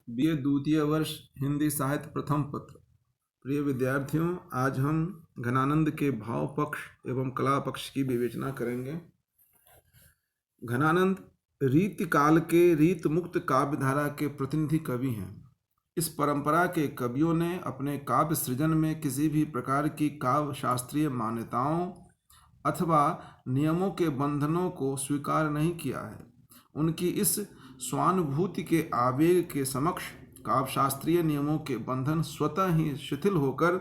BA द्वितीय वर्ष हिंदी साहित्य प्रथम पत्र। प्रिय विद्यार्थियों, आज हम घनानंद के भाव पक्ष एवं कला पक्ष की विवेचना करेंगे। घनानंद रीति काल के रीत मुक्त काव्य धारा के प्रतिनिधि कवि हैं। इस परंपरा के कवियों ने अपने काव्य सृजन में किसी भी प्रकार की काव्य शास्त्रीय मान्यताओं अथवा नियमों के बंधनों को स्वीकार नहीं किया है। उनकी इस स्वानुभूति के आवेग के समक्ष काव्यशास्त्रीय नियमों के बंधन स्वतः ही शिथिल होकर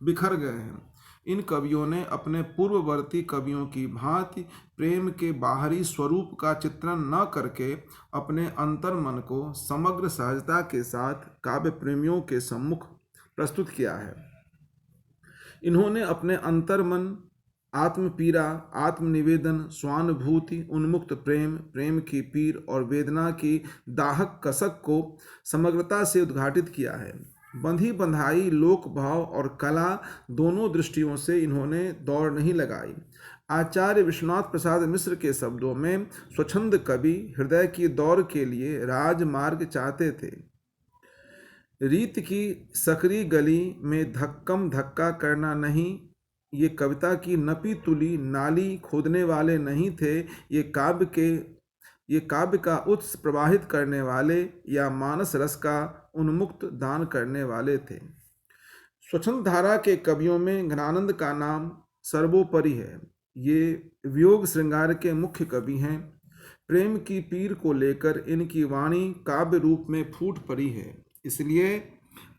बिखर गए हैं। इन कवियों ने अपने पूर्ववर्ती कवियों की भांति प्रेम के बाहरी स्वरूप का चित्रण न करके अपने अंतर्मन को समग्र सहजता के साथ काव्य प्रेमियों के सम्मुख प्रस्तुत किया है। इन्होंने अपने अंतर्मन, आत्मपीड़ा, आत्मनिवेदन, स्वानुभूति, उन्मुक्त प्रेम, प्रेम की पीर और वेदना की दाहक कसक को समग्रता से उद्घाटित किया है। बंधी बंधाई लोक भाव और कला दोनों दृष्टियों से इन्होंने दौड़ नहीं लगाई। आचार्य विश्वनाथ प्रसाद मिश्र के शब्दों में, स्वच्छंद कवि हृदय की दौड़ के लिए राजमार्ग चाहते थे। रीत की सकरी गली में धक्कम धक्का करना नहीं, ये कविता की नपी तुली नाली खोदने वाले नहीं थे। ये काव्य का उत्स प्रवाहित करने वाले या मानस रस का उन्मुक्त दान करने वाले थे। स्वच्छंद धारा के कवियों में घनानंद का नाम सर्वोपरि है। ये वियोग श्रृंगार के मुख्य कवि हैं। प्रेम की पीर को लेकर इनकी वाणी काव्य रूप में फूट पड़ी है। इसलिए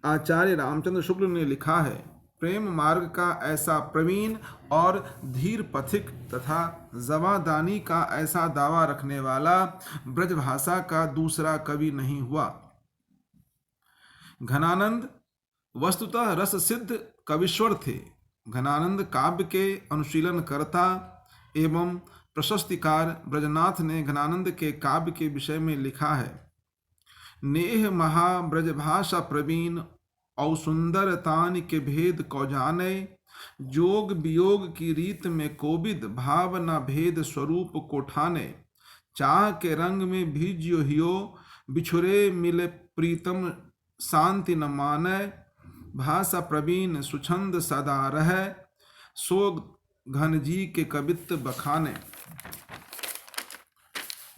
आचार्य रामचंद्र शुक्ल ने लिखा है, प्रेम मार्ग का ऐसा प्रवीण और धीर पथिक तथा जवादानी का ऐसा दावा रखने वाला ब्रजभाषा का दूसरा कवि नहीं हुआ। घनानंद वस्तुतः रस सिद्ध कविश्वर थे। घनानंद काव्य के अनुशीलन करता एवं प्रशस्तिकार ब्रजनाथ ने घनानंद के काव्य के विषय में लिखा है, नेह महा ब्रजभाषा प्रवीण औ सुंदर तान के भेद को जाने, जोग वियोग की रीत में कोविद भाव न भेद स्वरूप को ठाने, चाह के रंग में भीज्यो हियो बिछुरे मिले प्रीतम शांति न माने, भाषा प्रवीण सुछंद सदा रहे, सो घन जी के कवित्व बखाने।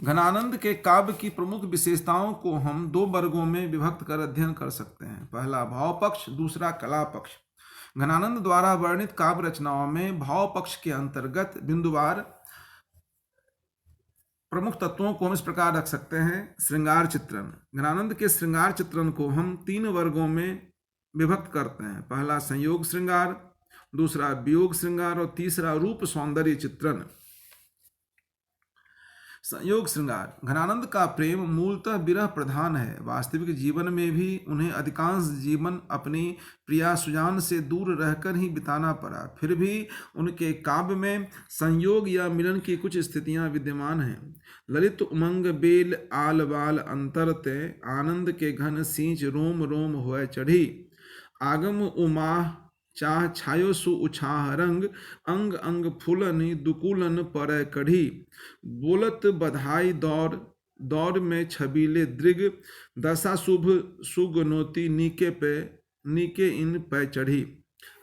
घनानंद के काव्य की प्रमुख विशेषताओं को हम दो वर्गों में विभक्त कर अध्ययन कर सकते हैं। पहला भाव पक्ष, दूसरा कला पक्ष। घनानंद द्वारा वर्णित काव्य रचनाओं में भाव पक्ष के अंतर्गत बिंदुवार प्रमुख तत्वों को हम इस प्रकार रख सकते हैं। श्रृंगार चित्रण। घनानंद के श्रृंगार चित्रण को हम तीन वर्गों में विभक्त करते हैं। पहला संयोग श्रृंगार, दूसरा वियोग श्रृंगार और तीसरा रूप सौंदर्य चित्रण। संयोग श्रृंगार। घनानंद का प्रेम मूलतः विरह प्रधान है। वास्तविक जीवन में भी उन्हें अधिकांश जीवन अपनी प्रिया सुजान से दूर रहकर ही बिताना पड़ा। फिर भी उनके काव्य में संयोग या मिलन की कुछ स्थितियां विद्यमान हैं। ललित उमंग बेल आल बाल अंतर ते, आनंद के घन सींच रोम रोम होए चढ़ी, आगम उमाह चाह छायो सु उछाह रंग, अंग अंग फूलन दुकुलन पर कढ़ी, बोलत बधाई दौर दौर में छबीले दृग, दशा शुभ सुगनोती नीके इन पे चढ़ी।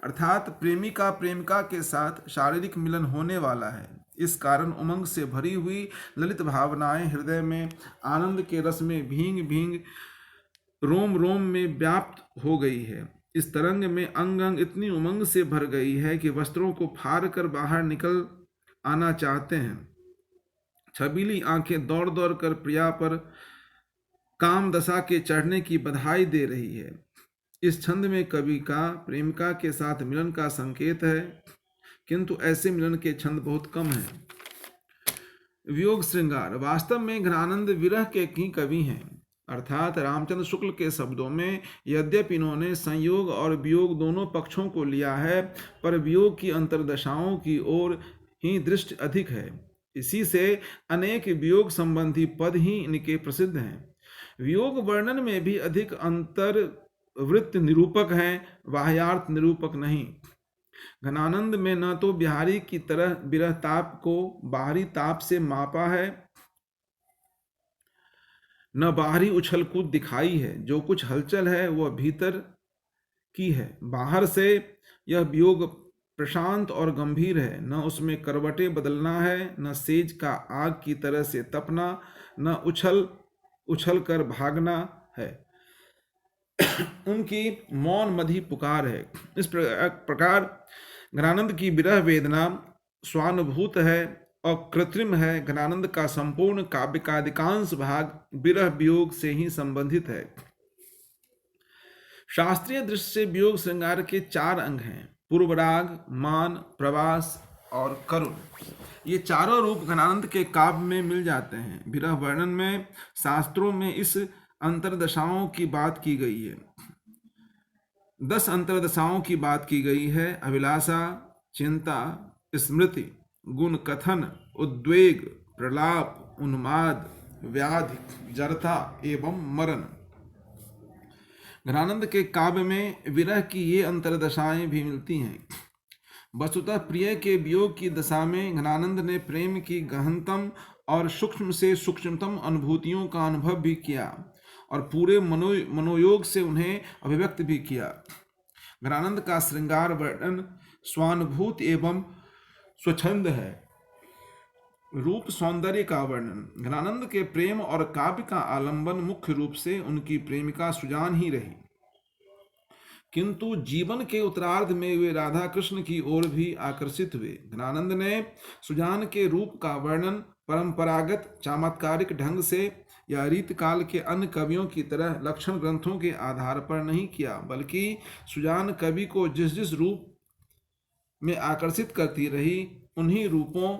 अर्थात प्रेमिका प्रेमिका के साथ शारीरिक मिलन होने वाला है। इस कारण उमंग से भरी हुई ललित भावनाएं हृदय में आनंद के रस में भींग भींग रोम रोम में व्याप्त हो गई है। इस तरंग में अंग अंग इतनी उमंग से भर गई है कि वस्त्रों को फाड़ कर बाहर निकल आना चाहते हैं। छबीली आंखें दौड़ दौड़ कर प्रिया पर काम दशा के चढ़ने की बधाई दे रही है। इस छंद में कवि का प्रेमिका के साथ मिलन का संकेत है, किंतु ऐसे मिलन के छंद बहुत कम हैं। वियोग श्रृंगार। वास्तव में घनानंद विरह के ही कवि हैं। अर्थात रामचंद्र शुक्ल के शब्दों में, यद्यपि इन्होंने संयोग और वियोग दोनों पक्षों को लिया है, पर वियोग की अंतर्दशाओं की ओर ही दृष्टि अधिक है। इसी से अनेक वियोग संबंधी पद ही इनके प्रसिद्ध हैं। वियोग वर्णन में भी अधिक अंतर्वृत्त निरूपक हैं, बाह्यार्थ निरूपक नहीं। घनानंद में न तो बिहारी की तरह विरह ताप को बाहरी ताप से मापा है, न बाहरी उछल कूद दिखाई है। जो कुछ हलचल है वह भीतर की है। बाहर से यह वियोग प्रशांत और गंभीर है। न उसमें करवटें बदलना है, न सेज का आग की तरह से तपना, न उछल उछल कर भागना है। उनकी मौन मधी पुकार है। इस प्रकार घनानंद की विरह वेदना स्वानुभूत है और कृत्रिम है। घनानंद का संपूर्ण काव्य का अधिकांश भाग विरह वियोग से ही संबंधित है। शास्त्रीय दृष्टि से वियोग श्रृंगार के 4 अंग हैं: पूर्वराग, मान, प्रवास और करुण। ये चारों रूप घनानंद के काव्य में मिल जाते हैं। विरह वर्णन में शास्त्रों में इस अंतरदशाओं की बात की गई है। 10 अंतरदशाओं की बात की गई है: अभिलाषा, चिंता, स्मृति, गुण कथन, उद्वेग, प्रलाप, उन्माद, व्याधि, जड़ता एवं मरण। घनानंद के काव्य में विरह की ये अंतरदशाएं भी मिलती हैं। वस्तुतः प्रिय के वियोग की दशा में घनानंद ने प्रेम की गहनतम और सूक्ष्म से सूक्ष्मतम अनुभूतियों का अनुभव भी किया और पूरे मनोयोग से उन्हें अभिव्यक्त भी किया। घनानंद का श्रृंगार वर्णन स्वानुभूत एवं स्वच्छंद है। रूप सौंदर्य का वर्णन। घनानंद के प्रेम और काव्य का आलंबन मुख्य रूप से उनकी प्रेमिका सुजान ही रही, किंतु जीवन के उत्तरार्ध में वे राधा कृष्ण की ओर भी आकर्षित हुए। घनानंद ने सुजान के रूप का वर्णन परंपरागत चमत्कारिक ढंग से या रीतकाल के अन्य कवियों की तरह लक्षण ग्रंथों के आधार पर नहीं किया, बल्कि सुजान कवि को जिस जिस रूप में आकर्षित करती रही, उन्हीं रूपों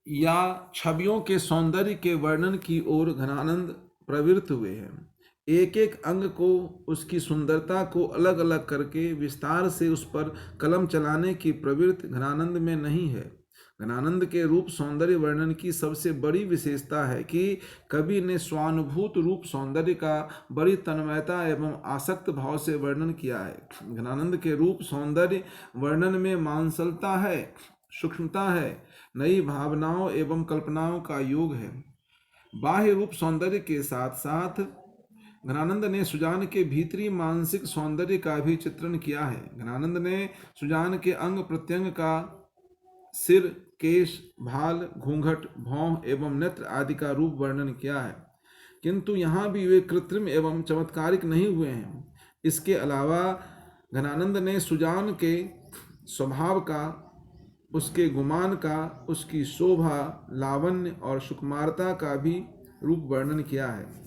या छवियों के सौंदर्य के वर्णन की ओर घनानंद प्रवृत्त हुए हैं। एक एक अंग को, उसकी सुंदरता को अलग अलग करके विस्तार से उस पर कलम चलाने की प्रवृत्ति घनानंद में नहीं है। घनानंद के रूप सौंदर्य वर्णन की सबसे बड़ी विशेषता है कि कवि ने स्वानुभूत रूप सौंदर्य का बड़ी तन्मयता एवं आसक्त भाव से वर्णन किया है। घनानंद के रूप सौंदर्य वर्णन में मांसलता है, सूक्ष्मता है, नई भावनाओं एवं कल्पनाओं का योग है। बाह्य रूप सौंदर्य के साथ साथ घनानंद ने सुजान के भीतरी मानसिक सौंदर्य का भी चित्रण किया है। घनानंद ने सुजान के अंग प्रत्यंग का, सिर, केश, भाल, घूंघट, भौं एवं नेत्र आदि का रूप वर्णन किया है, किंतु यहाँ भी वे कृत्रिम एवं चमत्कारिक नहीं हुए हैं। इसके अलावा घनानंद ने सुजान के स्वभाव का, उसके गुमान का, उसकी शोभा, लावण्य और सुकुमारता का भी रूप वर्णन किया है।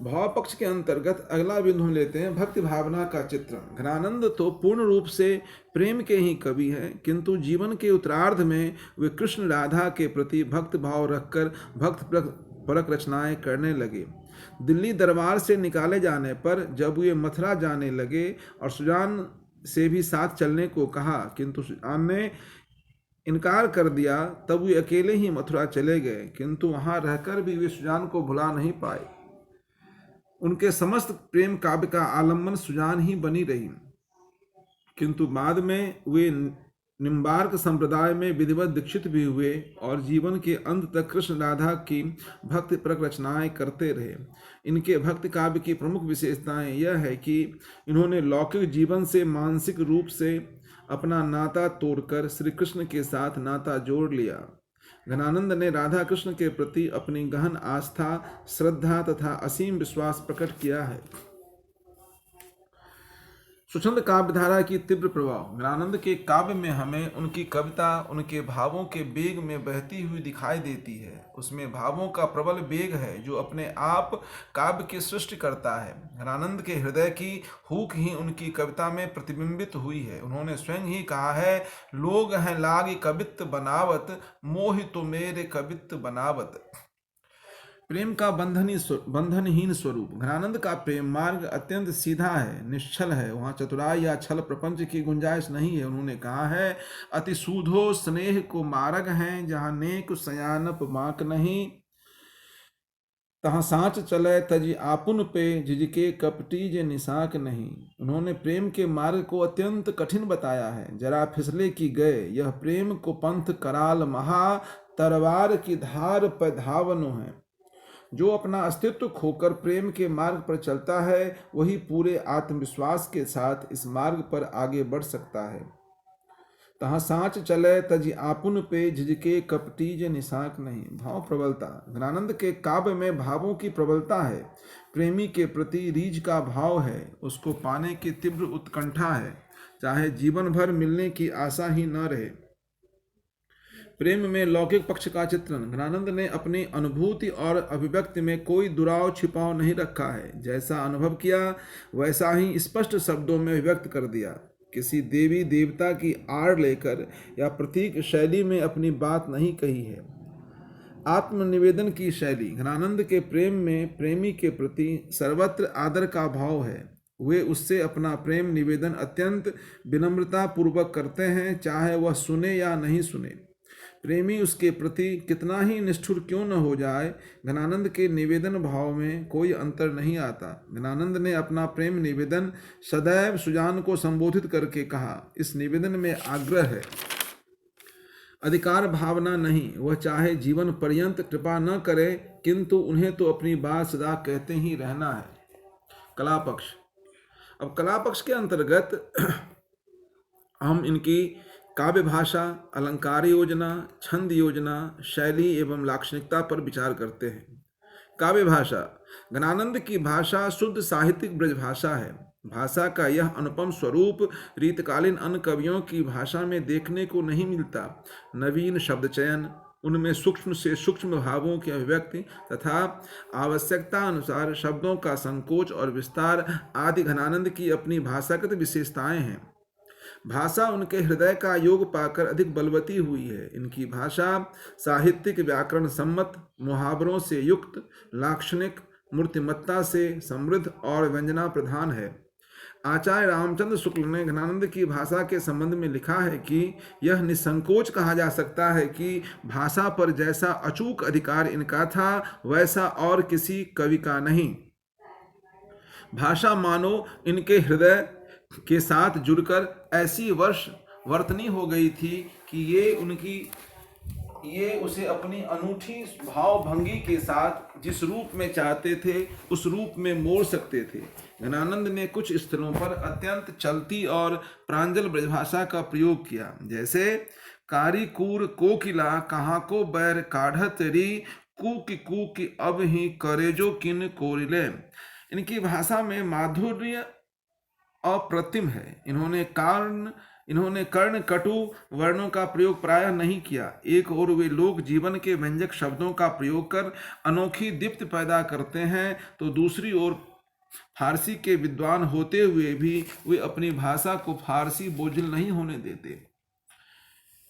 भाव पक्ष के अंतर्गत अगला बिंदु हम लेते हैं भक्ति भावना का चित्रण। घनानंद तो पूर्ण रूप से प्रेम के ही कवि हैं, किंतु जीवन के उत्तरार्ध में वे कृष्ण राधा के प्रति भक्त भाव रखकर भक्त परक रचनाएं करने लगे। दिल्ली दरबार से निकाले जाने पर जब वे मथुरा जाने लगे और सुजान से भी साथ चलने को कहा, किंतु सुजान ने इनकार कर दिया, तब वे अकेले ही मथुरा चले गए, किंतु वहां रहकर भी वे सुजान को भुला नहीं पाए। उनके समस्त प्रेम काव्य का आलम्बन सुजान ही बनी रही, किंतु बाद में वे निम्बार्क संप्रदाय में विधिवत दीक्षित भी हुए और जीवन के अंत तक कृष्ण राधा की भक्ति परक रचनाएं करते रहे। इनके भक्ति काव्य की प्रमुख विशेषताएं यह है कि इन्होंने लौकिक जीवन से मानसिक रूप से अपना नाता तोड़कर श्री कृष्ण के साथ नाता जोड़ लिया। घनानंद ने राधा कृष्ण के प्रति अपनी गहन आस्था, श्रद्धा तथा असीम विश्वास प्रकट किया है। स्वच्छंद काव्यधारा की तीव्र प्रभाव। घनानंद के काव्य में हमें उनकी कविता उनके भावों के वेग में बहती हुई दिखाई देती है। उसमें भावों का प्रबल वेग है जो अपने आप काव्य की सृष्टि करता है। घनानंद के हृदय की हूक ही उनकी कविता में प्रतिबिंबित हुई है। उन्होंने स्वयं ही कहा है, लोग हैं लाग कवित्त बनावत, मोहि तो मेरे कवित्त बनावत। प्रेम का बंधनहीन स्वरूप। घनानंद का प्रेम मार्ग अत्यंत सीधा है, निश्चल है, वहाँ चतुराई या छल प्रपंच की गुंजाइश नहीं है। उन्होंने कहा है, अति सूधो स्नेह को मार्ग हैं, जहाँ नेक सयानप माक नहीं। तहाँ साँच चले तजी आपुन पे जिजके कपटी जे निशाक नहीं। उन्होंने प्रेम के मार्ग को अत्यंत कठिन बताया है। जरा फिसले की गए यह प्रेम को पंथ कराल महा, तरवार की धार पर धावनो है। जो अपना अस्तित्व खोकर प्रेम के मार्ग पर चलता है वही पूरे आत्मविश्वास के साथ इस मार्ग पर आगे बढ़ सकता है। तहाँ साँच चले तजी आपुन पे झिझके कपटी जे निशाक नहीं। भाव प्रबलता। घनानंद के काव्य में भावों की प्रबलता है। प्रेमी के प्रति रीझ का भाव है, उसको पाने की तीव्र उत्कंठा है, चाहे जीवन भर मिलने की आशा ही न रहे। प्रेम में लौकिक पक्ष का चित्रण। घनानंद ने अपनी अनुभूति और अभिव्यक्ति में कोई दुराव छिपाव नहीं रखा है। जैसा अनुभव किया वैसा ही स्पष्ट शब्दों में व्यक्त कर दिया। किसी देवी देवता की आड़ लेकर या प्रतीक शैली में अपनी बात नहीं कही है। आत्मनिवेदन की शैली। घनानंद के प्रेम में प्रेमी के प्रति सर्वत्र आदर का भाव है। वे उससे अपना प्रेम निवेदन अत्यंत विनम्रता पूर्वक करते हैं, चाहे वह सुने या नहीं सुने। प्रेमी उसके प्रति कितना ही निष्ठुर क्यों न हो जाए, घनानंद के निवेदन भाव में कोई अंतर नहीं आता। घनानंद ने अपना प्रेम निवेदन सदैव सुजान को संबोधित करके कहा। इस निवेदन में आग्रह है, अधिकार भावना नहीं। वह चाहे जीवन पर्यंत कृपा न करे, किंतु उन्हें तो अपनी बात सदा कहते ही रहना है। कला पक्ष। अब कला पक्ष के अंतर्गत हम इनकी काव्य भाषा, अलंकार योजना, छंद योजना, शैली एवं लाक्षणिकता पर विचार करते हैं। काव्य भाषा। घनानंद की भाषा शुद्ध साहित्यिक ब्रज भाषा है। भाषा का यह अनुपम स्वरूप रीतकालीन अन्य कवियों की भाषा में देखने को नहीं मिलता। नवीन शब्द चयन, उनमें सूक्ष्म से सूक्ष्म भावों की अभिव्यक्ति तथा आवश्यकता अनुसार शब्दों का संकोच और विस्तार आदि घनानंद की अपनी भाषागत विशेषताएं हैं। भाषा उनके हृदय का योग पाकर अधिक बलवती हुई है। इनकी भाषा साहित्यिक व्याकरण सम्मत, मुहावरों से युक्त, लाक्षणिक, मूर्तिमत्ता से समृद्ध और व्यंजना प्रधान है। आचार्य रामचंद्र शुक्ल ने घनानंद की भाषा के संबंध में लिखा है कि यह निसंकोच कहा जा सकता है कि भाषा पर जैसा अचूक अधिकार इनका था वैसा और किसी कवि का नहीं। भाषा मानो इनके हृदय के साथ जुड़कर ऐसी वर्तनी हो गई थी कि ये उसे अपनी अनूठी भावभंगी के साथ जिस रूप में चाहते थे उस रूप में मोड़ सकते थे। घनानंद ने कुछ स्थलों पर अत्यंत चलती और प्रांजल ब्रजभाषा का प्रयोग किया, जैसे कारी कूर कोकिला कहाँ को बैर काढ़त री, कू की अब ही करेजो किन कोरिले। इनकी भाषा में माधुर्य अप्रतिम है। इन्होंने कर्ण कटु वर्णों का प्रयोग प्रायः नहीं किया। एक और वे लोग जीवन के व्यंजक शब्दों का प्रयोग कर अनोखी दीप्ति पैदा करते हैं, तो दूसरी ओर फारसी के विद्वान होते हुए भी वे अपनी भाषा को फारसी बोझिल नहीं होने देते।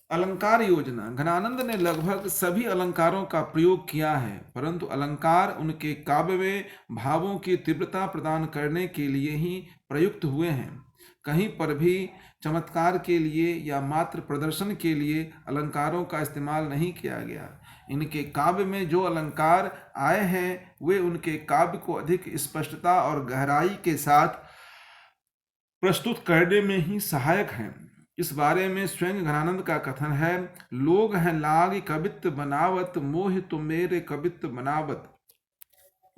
अलंकार योजना। घनानंद ने लगभग सभी अलंकारों का प्रयोग किया है, परंतु अलंकार उनके काव्य में भावों की तीव्रता प्रदान करने के लिए ही प्रयुक्त हुए हैं। कहीं पर भी चमत्कार के लिए या मात्र प्रदर्शन के लिए अलंकारों का इस्तेमाल नहीं किया गया। इनके काव्य में जो अलंकार आए हैं वे उनके काव्य को अधिक स्पष्टता और गहराई के साथ प्रस्तुत करने में ही सहायक हैं। इस बारे में स्वयं घनानंद का कथन है, लोग हैं लाग कवित्त बनावत, मोह तो मेरे कवित्त बनावत।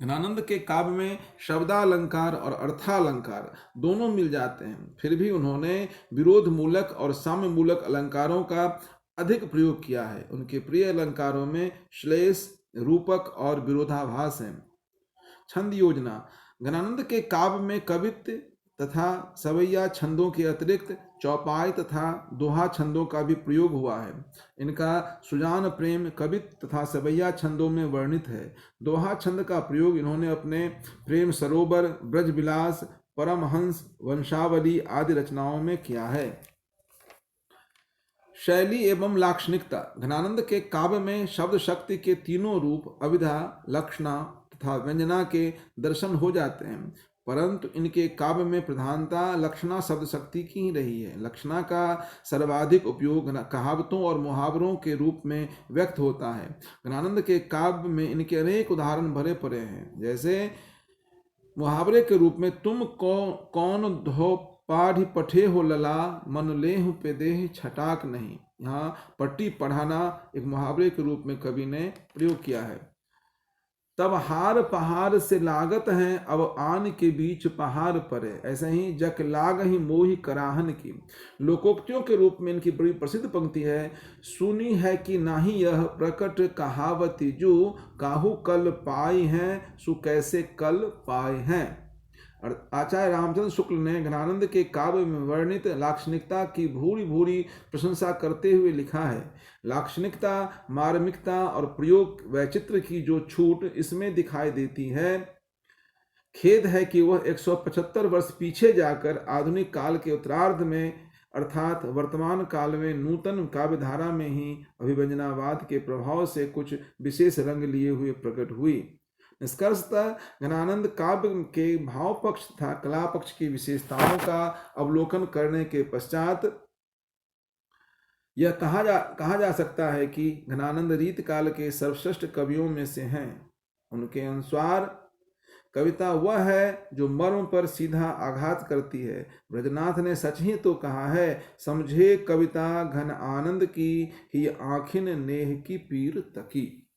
घनानंद के काव्य में शब्दालंकार और अर्थालंकार दोनों मिल जाते हैं, फिर भी उन्होंने विरोध मूलक और साम्य मूलक अलंकारों का अधिक प्रयोग किया है। उनके प्रिय अलंकारों में श्लेष, रूपक और विरोधाभास हैं। छंद योजना। घनानंद के काव्य में कवित्त तथा सवैया छंदों के अतिरिक्त चौपाई तथा दोहा छंदों का भी प्रयोग हुआ है। इनका सुजान प्रेम कवित्त तथा सवैया छंदों में वर्णित है। दोहा छंद का प्रयोग इन्होंने अपने प्रेम सरोवर, ब्रज विलास, परमहंस, वंशावली आदि रचनाओं में किया है। शैली एवं लाक्षणिकता। घनानंद के काव्य में शब्द शक्ति के तीनों रूप अविधा, लक्षणा तथा व्यंजना के दर्शन हो जाते हैं। परंतु इनके काव्य में प्रधानता लक्षणा शब्द शक्ति की ही रही है। लक्षणा का सर्वाधिक उपयोग कहावतों और मुहावरों के रूप में व्यक्त होता है। ज्ञानानंद के काव्य में इनके अनेक उदाहरण भरे पड़े हैं। जैसे मुहावरे के रूप में तुम कौन धो पाढ़ी पठे हो लला, मन लेहु पे देह छटाक नहीं। यहाँ पट्टी पढ़ाना एक मुहावरे के रूप में कवि ने प्रयोग किया है। तब हार पहाड़ से लागत हैं, अब आन के बीच पहाड़ परे। ऐसे ही जक लाग ही मोहि कराहन की लोकोक्तियों के रूप में इनकी बड़ी प्रसिद्ध पंक्ति है। सुनी है कि नाही यह प्रकट कहावती जो, काहू कल पाए हैं सु कैसे कल पाए हैं। और आचार्य रामचंद्र शुक्ल ने ज्ञानानंद के काव्य में वर्णित लाक्षणिकता की भूरी भूरी प्रशंसा करते हुए लिखा है। लाक्षणिकता, मार्मिकता और प्रयोग वैचित्र की जो छूट इसमें दिखाई देती है, खेद है कि वह 175 वर्ष पीछे जाकर आधुनिक काल के उत्तरार्ध में अर्थात वर्तमान काल में नूतन काव्यधारा में ही अभिव्यंजनावाद के प्रभाव से कुछ विशेष रंग लिए हुए प्रकट हुई। निष्कर्षतः ज्ञानानंद काव्य के भाव पक्ष तथा कला पक्ष की विशेषताओं का अवलोकन करने के पश्चात यह कहा जा सकता है कि ज्ञानानंद रीत काल के सर्वश्रेष्ठ कवियों में से हैं। उनके अनुसार कविता वह है जो मर्म पर सीधा आघात करती है। ब्रजनाथ ने सच ही तो कहा है, समझे कविता घन आनंद की, ही आँखिन नेह की पीर तकी।